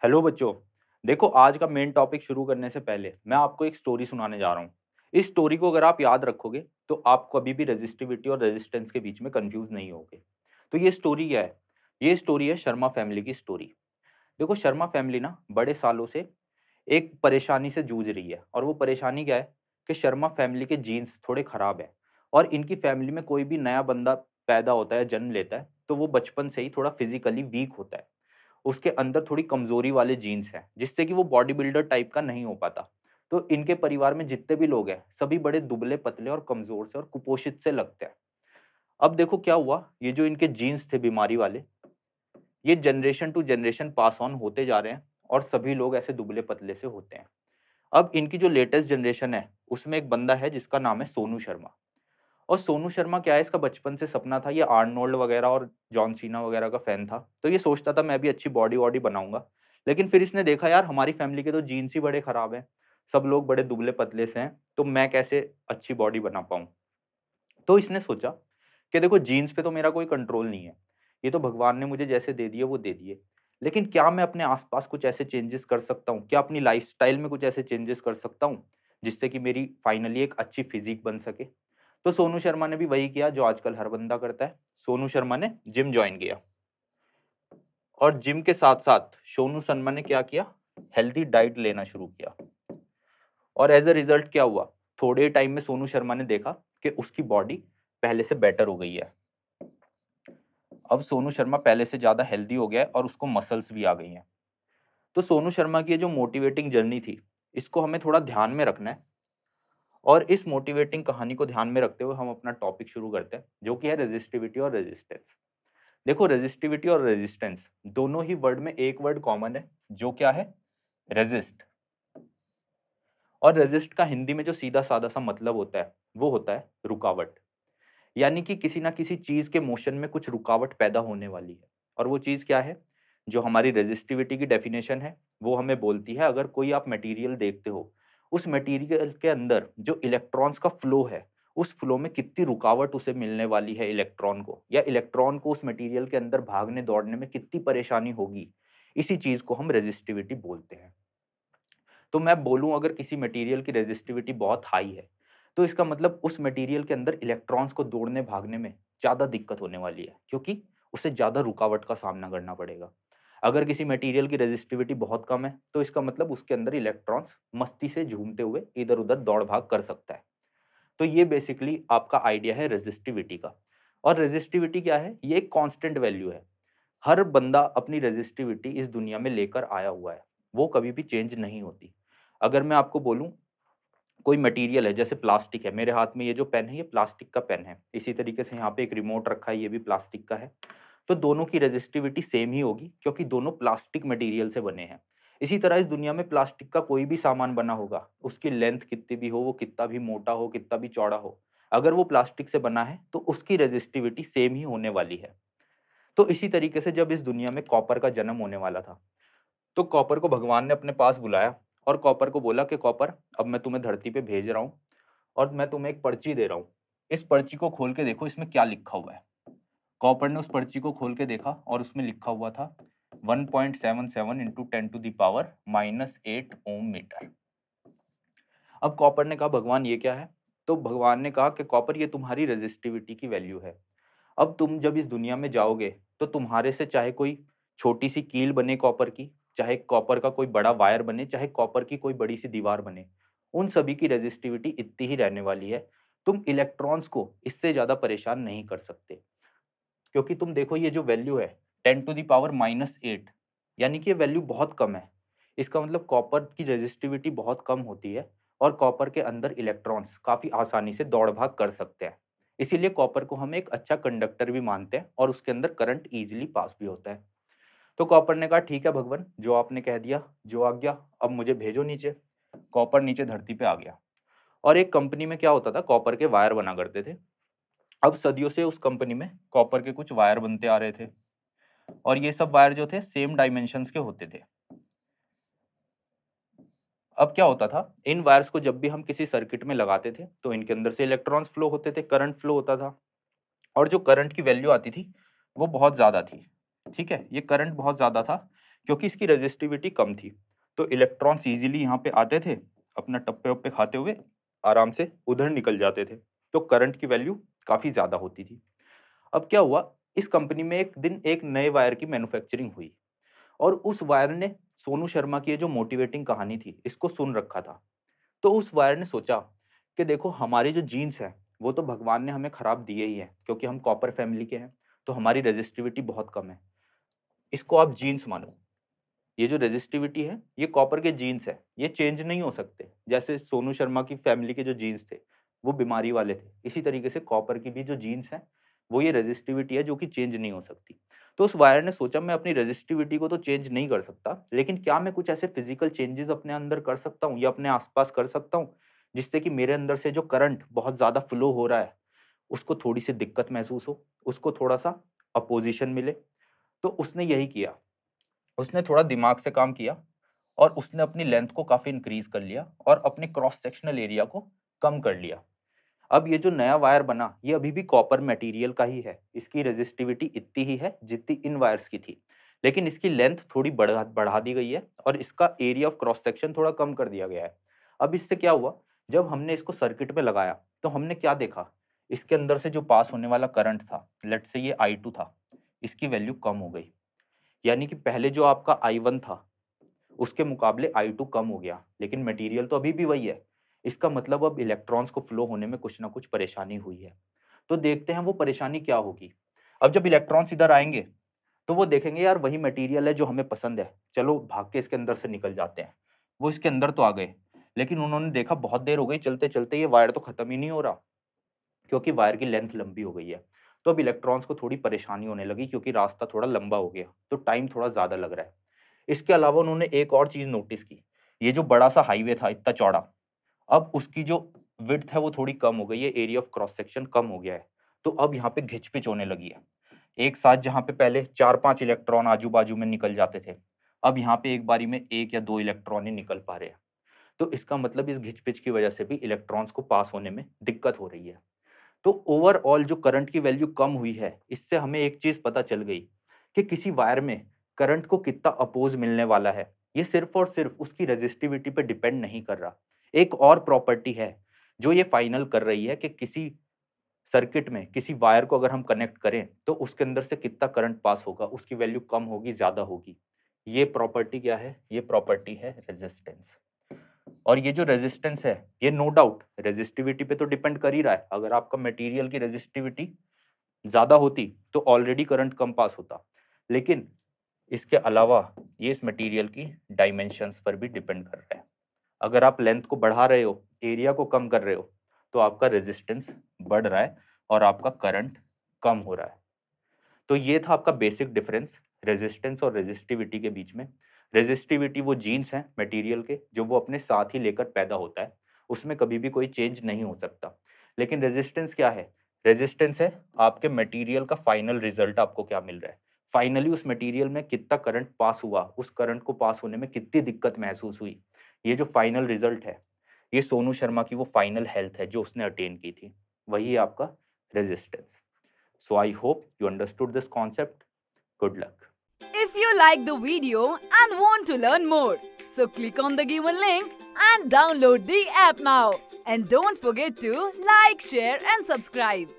Hello बच्चों। देखो, आज का मेन टॉपिक शुरू करने से पहले मैं आपको एक स्टोरी सुनाने जा रहा हूँ। इस स्टोरी को अगर आप याद रखोगे तो आप कभी भी रेजिस्टिविटी और रेजिस्टेंस के बीच में कंफ्यूज नहीं होगे। तो ये स्टोरी क्या है? ये स्टोरी है शर्मा फैमिली की स्टोरी। देखो, शर्मा फैमिली ना बड़े सालों से एक परेशानी से जूझ रही है, और वो परेशानी क्या है कि शर्मा फैमिली के जीन्स थोड़े खराब हैं। और इनकी फैमिली में कोई भी नया बंदा पैदा होता है, जन्म लेता है, तो वो बचपन से ही थोड़ा फिजिकली वीक होता है। उसके अंदर थोड़ी कमज़ोरी वाले जीन्स हैं, जिससे कि वो बॉडी बिल्डर टाइप का नहीं हो पाता। तो इनके परिवार में जितने भी लोग हैं, सभी बड़े दुबले-पतले और कमज़ोर से और कुपोषित से लगते हैं। अब देखो क्या हुआ, ये जो इनके जीन्स थे बीमारी वाले, ये generation to generation pass on होते जा रहे हैं, और सभी लोग ऐसे दुबले-पतले से होते हैं। अब इनकी जो लेटेस्ट जनरेशन है, उसमें एक बंदा है जिसका नाम है सोनू शर्मा। और सोनू शर्मा क्या है, इसका बचपन से सपना था, ये आर्नोल्ड वगैरह और जॉन सीना वगैरह का फैन था। तो ये सोचता था मैं भी अच्छी बॉडी-वॉडी बनाऊँगा। लेकिन फिर इसने देखा, यार हमारी फैमिली के तो जीन्स ही बड़े खराब हैं। सब लोग बड़े दुबले-पतले से हैं, तो मैं कैसे अच्छी बॉडी बना पाऊँ? तो इसने सोचा कि देखो, जीन्स पे तो मेरा कोई कंट्रोल नहीं है। ये तो भगवान ने मुझे जैसे दे दिए वो दे दिए। लेकिन क्या मैं अपने आस-पास कुछ ऐसे चेंजेस कर सकता हूँ? क्या अपनी लाइफ़स्टाइल में कुछ ऐसे चेंजेस कर सकता हूँ, जिससे कि मेरी फाइनली एक अच्छी फ़िज़ीक बन सके? तो सोनू शर्मा ने भी वही किया जो आजकल हर बंदा करता है। सोनू शर्मा ने जिम जॉइन किया, और जिम के साथ-साथ सोनू शर्मा ने क्या किया? हेल्दी डाइट लेना शुरू किया। और एज़ अ रिज़ल्ट क्या हुआ? थोड़े टाइम में सोनू शर्मा ने देखा कि उसकी बॉडी पहले से बेटर हो गई है। अब सोनू शर्मा पहले से ज़्यादा हेल्दी हो गया है, और उसको मसल्स भी आ गई हैं। तो सोनू शर्मा की ये जो मोटिवेटिंग जर्नी थी, इसको हमें थोड़ा ध्यान में रखना है। और इस मोटिवेटिंग कहानी को ध्यान में रखते हुए हम अपना टॉपिक शुरू करते हैं, जो कि है रेजिस्टिविटी और रेजिस्टेंस। देखो, रेजिस्टिविटी और रेजिस्टेंस दोनों ही वर्ड में एक वर्ड कॉमन है, जो क्या है? रेजिस्ट। और रेजिस्ट का हिंदी में जो सीधा-साधा सा मतलब होता है, वो होता है रुकावट। यानी कि किसी न किसी चीज़ के मोशन में कुछ रुकावट पैदा होने वाली है। और वो चीज़ क्या है? जो हमारी रेजिस्टिविटी की डेफिनिशन है, वो हमें बोलती है, अगर कोई आप मटेरियल देखते हो, उस मटेरियल के अंदर जो इलेक्ट्रॉन्स का फ्लो है, उस फ्लो में कितनी रुकावट उसे मिलने वाली है इलेक्ट्रॉन को, या इलेक्ट्रॉन को उस मटेरियल के अंदर भागने-दौड़ने में कितनी परेशानी होगी, इसी चीज़ को हम रेजिस्टिविटी बोलते हैं। तो मैं बोलूँ, अगर किसी मटेरियल की रेजिस्टिविटी बहुत हाई है, तो इसका मतलब उस मटेरियल के अंदर इलेक्ट्रॉन्स को दौड़ने-भागने में ज़्यादा दिक्कत होने वाली है, क्योंकि उसे ज़्यादा रुकावट का सामना करना पड़ेगा। अगर किसी मटेरियल की रेजिस्टिविटी बहुत कम है, तो इसका मतलब उसके अंदर इलेक्ट्रॉन्स मस्ती से झूमते हुए इधर-उधर दौड़-भाग कर सकता है। तो ये बेसिकली आपका आइडिया है रेजिस्टिविटी का। और रेजिस्टिविटी क्या है? ये एक कांस्टेंट वैल्यू है। हर बंदा अपनी रेजिस्टिविटी इस दुनिया में लेकर आया हुआ है। वो कभी भी चेंज नहीं होती। अगर मैं आपको बोलूँ, कोई मटेरियल है जैसे प्लास्टिक है, मेरे हाथ में ये जो पेन है, ये प्लास्टिक का पेन है। इसी तरीके से यहाँ पे एक रिमोट रखा है, ये भी प्लास्टिक का है। तो दोनों की रेजिस्टिविटी सेम ही होगी, क्योंकि दोनों प्लास्टिक मटेरियल से बने हैं। इसी तरह इस दुनिया में प्लास्टिक का कोई भी सामान बना होगा, उसकी लेंथ कितनी भी हो, वो कितना भी मोटा हो, कितना भी चौड़ा हो, अगर वो प्लास्टिक से बना है, तो उसकी रेजिस्टिविटी सेम ही होने वाली है। तो इसी तरीके से जब इस दुनिया में कॉपर का जन्म होने वाला था, तो कॉपर को भगवान ने अपने पास बुलाया, और कॉपर को बोला कि कॉपर, अब मैं तुम्हें धरती पे भेज रहा हूँ, और मैं तुम्हें एक पर्ची दे रहा हूँ। इस पर्ची को खोल के देखो, इसमें क्या लिखा हुआ है। कॉपर ने उस पर्ची को खोल के देखा, और उसमें लिखा हुआ था 1.77 into 10 to the power -8 ohm metre. अब कॉपर ने कहा, भगवान ये क्या है? तो भगवान ने कहा कि कॉपर, ये तुम्हारी रेजिस्टिविटी की वैल्यू है। अब तुम जब इस दुनिया में जाओगे, तो तुम्हारे से चाहे कोई छोटी-सी कील बने कॉपर की, चाहे कॉपर का कोई बड़ा वायर बने, चाहे कॉपर की कोई बड़ी-सी दीवार बने, उन सभी की रेजिस्टिविटी इतनी ही रहने वाली है। तुम इलेक्ट्रॉन्स को इससे ज़्यादा परेशान नहीं कर सकते। क्योंकि तुम देखो, ये जो वैल्यू है 10 टू द पावर -8, यानी कि ये वैल्यू बहुत कम है। इसका मतलब कॉपर की रेजिस्टिविटी बहुत कम होती है, और कॉपर के अंदर इलेक्ट्रॉन्स काफ़ी आसानी से दौड़-भाग कर सकते हैं। इसीलिए कॉपर को हम एक अच्छा कंडक्टर भी मानते हैं, और उसके अंदर करंट ईज़िली पास भी होता है। तो कॉपर ने कहा, ठीक है भगवान, जो आपने कह दिया, जो आज्ञा, अब मुझे भेजो नीचे। कॉपर नीचे धरती पे आ गया। और एक कंपनी में क्या होता था, कॉपर के वायर बना करते थे। अब सदियों से उस कंपनी में कॉपर के कुछ वायर बनते आ रहे थे, और ये सब वायर जो थे सेम डायमेंशंस के होते थे। अब क्या होता था, इन वायर्स को जब भी हम किसी सर्किट में लगाते थे, तो इनके अंदर से इलेक्ट्रॉन्स फ्लो होते थे, करंट फ्लो होता था, और जो करंट की वैल्यू आती थी, वो बहुत ज़्यादा थी। ठीक है, ये करंट बहुत ज़्यादा था क्योंकि इसकी रेजिस्टिविटी कम थी। तो इलेक्ट्रॉन्स ईज़िली यहाँ पे आते थे, अपना टप्पे-वप्पे खाते हुए आराम से उधर निकल जाते थे। तो करंट की वैल्यू काफ़ी ज़्यादा होती थी। अब क्या हुआ, इस कंपनी में एक दिन एक नए वायर की मैन्युफैक्चरिंग हुई और उस वायर ने सोनू शर्मा की ये जो मोटिवेटिंग कहानी थी, इसको सुन रखा था। तो उस वायर ने सोचा कि देखो हमारे जो जीन्स हैं, वो तो भगवान ने हमें खराब दिए ही हैं क्योंकि हम कॉपर फैमिली के हैं, तो हमारी रेजिस्टिविटी बहुत कम है। इसको आप जीन्स मानो। ये जो रेजिस्टिविटी है, ये कॉपर के जीन्स है, ये चेंज नहीं हो सकते। जैसे सोनू शर्मा की फैमिली के जो जीन्स थे, वो बीमारी वाले थे। इसी तरीके से कॉपर की भी जो जीन्स हैं, वो ये रेजिस्टिविटी है जो कि चेंज नहीं हो सकती। तो उस वायर ने सोचा मैं अपनी रेजिस्टिविटी को तो चेंज नहीं कर सकता, लेकिन क्या मैं कुछ ऐसे फिजिकल चेंजेस अपने अंदर कर सकता हूँ या अपने आस-पास कर सकता हूँ, जिससे कि मेरे अंदर से जो करंट बहुत ज़्यादा फ्लो हो रहा है, उसको थोड़ी-सी दिक्कत महसूस हो, उसको थोड़ा-सा अपोज़िशन मिले। तो उसने यही किया। उसने थोड़ा दिमाग से काम किया और उसने अपनी लेंथ को काफ़ी इंक्रीज़ कर लिया और अपने क्रॉस सेक्शनल एरिया को कम कर लिया। अब ये जो नया वायर बना, ये अभी भी कॉपर मटेरियल का ही है। इसकी रेजिस्टिविटी इतनी ही है जितनी इन वायर्स की थी। लेकिन इसकी लेंथ थोड़ी बढ़ा बढ़ा दी गई है और इसका एरिया ऑफ क्रॉस सेक्शन थोड़ा कम कर दिया गया है। अब इससे क्या हुआ, जब हमने इसको सर्किट में लगाया, तो हमने क्या देखा? इसके अंदर से जो पास होने वाला करंट था, लेट्स से ये I2 था, इसकी वैल्यू कम हो गई। यानी कि पहले जो आपका I1 था, उसके मुकाबले I2 कम हो गया, लेकिन मटेरियल तो अभी भी वही है। इसका मतलब अब इलेक्ट्रॉन्स को फ्लो होने में कुछ ना कुछ परेशानी हुई है। तो देखते हैं वो परेशानी क्या होगी। अब जब इलेक्ट्रॉन्स इधर आएँगे, तो वो देखेंगे यार वही मटेरियल है जो हमें पसंद है, चलो भाग के इसके अंदर से निकल जाते हैं। वो इसके अंदर तो आ गए, लेकिन उन्होंने देखा बहुत देर हो गई चलते-चलते ये वायर तो खत्म ही नहीं हो रहा, क्योंकि वायर की लेंथ लंबी हो गई है। तो अब इलेक्ट्रॉन्स को थोड़ी परेशानी होने लगी क्योंकि रास्ता थोड़ा लंबा हो गया, तो टाइम थोड़ा ज़्यादा लग रहा है। इसके अलावा उन्होंने एक और चीज़ नोटिस की, ये जो बड़ा-सा हाईवे था इतना चौड़ा, अब उसकी जो विड्थ है वो थोड़ी कम हो गई है, एरिया ऑफ क्रॉस सेक्शन कम हो गया है। तो अब यहाँ पे घिच-पिच होने लगी है। एक साथ जहाँ पे पहले 4-5 इलेक्ट्रॉन आजू-बाजू में निकल जाते थे, अब यहाँ पे एक बारी में 1 या 2 इलेक्ट्रॉन ही निकल पा रहे हैं। तो इसका मतलब इस घिच-पिच की वजह से भी इलेक्ट्रॉन्स को पास होने में दिक्कत हो रही है। तो ओवरऑल जो करंट की वैल्यू कम हुई है, इससे हमें एक चीज़ पता चल गई कि किसी वायर में करंट को कितना अपोज़ मिलने वाला है, ये सिर्फ़ और सिर्फ़ उसकी रेज़िस्टिविटी पे डिपेंड नहीं कर रहा। एक और प्रॉपर्टी है, जो ये फाइनल कर रही है कि किसी सर्किट में किसी वायर को अगर हम कनेक्ट करें, तो उसके अंदर से कितना करंट पास होगा, उसकी वैल्यू कम होगी, ज़्यादा होगी। ये प्रॉपर्टी क्या है? ये प्रॉपर्टी है रेज़िस्टेंस। और ये जो रेजिस्टेंस है, ये नो डाउट रेजिस्टिविटी पे तो डिपेंड कर ही रहा है। अगर आपका मटेरियल की रेजिस्टिविटी ज़्यादा होती, तो ऑलरेडी करंट कम पास होता। लेकिन इसके अलावा ये इस मटेरियल की डायमेंशंस पर भी डिपेंड कर रहा है। अगर आप लेंथ को बढ़ा रहे हो, एरिया को कम कर रहे हो, तो आपका रेजिस्टेंस बढ़ रहा है और आपका करंट कम हो रहा है। तो ये था आपका बेसिक डिफरेंस रेजिस्टेंस और रेजिस्टिविटी के बीच में। रेजिस्टिविटी वो जीन्स हैं मटेरियल के जो वो अपने साथ ही लेकर पैदा होता है। उसमें कभी भी कोई चेंज नहीं हो सकता। लेकिन रेजिस्टेंस क्या है? रेजिस्टेंस है आपके मटेरियल का फाइनल रिजल्ट आपको क्या मिल रहा है। फाइनली उस मटेरियल में कितना करंट पास हुआ, उस करंट को पास होने में कितनी दिक्कत महसूस हुई। ये जो फाइनल रिजल्ट है, ये सोनू शर्मा की वो फाइनल हेल्थ है जो उसने अटेन की थी। वही है आपका resistance. So I hope you understood this concept. Good luck. If you like the video and want to learn more, so click on the given link and download the app now. And don't forget to like, share and subscribe.